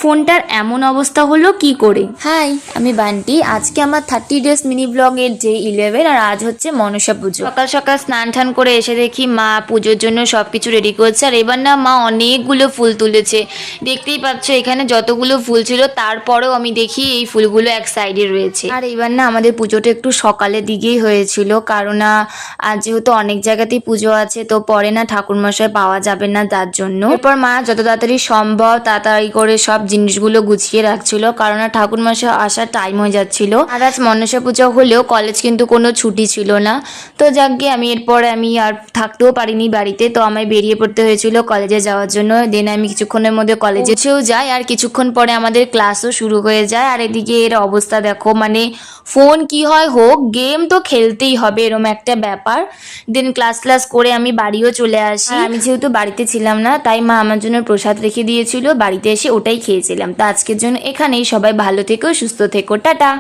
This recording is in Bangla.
ফোনটার এমন অবস্থা হলো কি করে? হাই, আমি বান্টি। আজকে আমার 30 ডেজ মিনি ব্লগের ডে 11 আর আজ হচ্ছে মনসা পুজো। সকাল সকাল স্নান টান করে এসে দেখি মা পুজোর জন্য সবকিছু রেডি করছে। আর এবার না মা অনেকগুলো ফুল তুলেছে, দেখতেই পাচ্ছ এখানে যতগুলো ফুল ছিল তারপরেও আমি দেখি এই ফুলগুলো এক সাইডে রয়েছে। আর এবার না আমাদের পুজোটা একটু সকালের দিকেই হয়েছিল, কারণ আজ যেহেতু অনেক জায়গাতেই পুজো আছে তো পরে না ঠাকুরমশাই পাওয়া যাবে না, তার জন্য এরপর মা যত তাড়াতাড়ি সম্ভব তাড়াতাড়ি করে সব জিনিসগুলো গুছিয়ে রাখছিল, কারণ ঠাকুরমশাই আসার টাইম হয়ে যাচ্ছিল। আর আজ মনসা পুজো হলেও কলেজ কিন্তু কোনো ছুটি ছিল না। তো যাকে আমি এরপরে আমি আর থাকতেও পারিনি বাড়িতে, তো আমায় বেরিয়ে পড়তে হয়েছিল কলেজে যাওয়ার জন্য। দেন আমি কিছুক্ষণের মধ্যে কলেজেও যাই আর কিছুক্ষণ পরে আমাদের ক্লাসও শুরু হয়ে যায়। আর এদিকে এর অবস্থা দেখো, মানে ফোন কি হয় হোক, গেম তো খেলতেই হবে, এরকম একটা ব্যাপার। দেন ক্লাস করে আমি বাড়িও চলে আসি। আমি যেহেতু বাড়িতে ছিলাম না তাই মা আমার জন্য প্রসাদ রেখে দিয়েছিল, বাড়িতে এসে ওটাই খেয়েছিলাম। তো আজকের জন্য এখানেই, সবাই ভালো থেকো, সুস্থ থেকো, টাটা।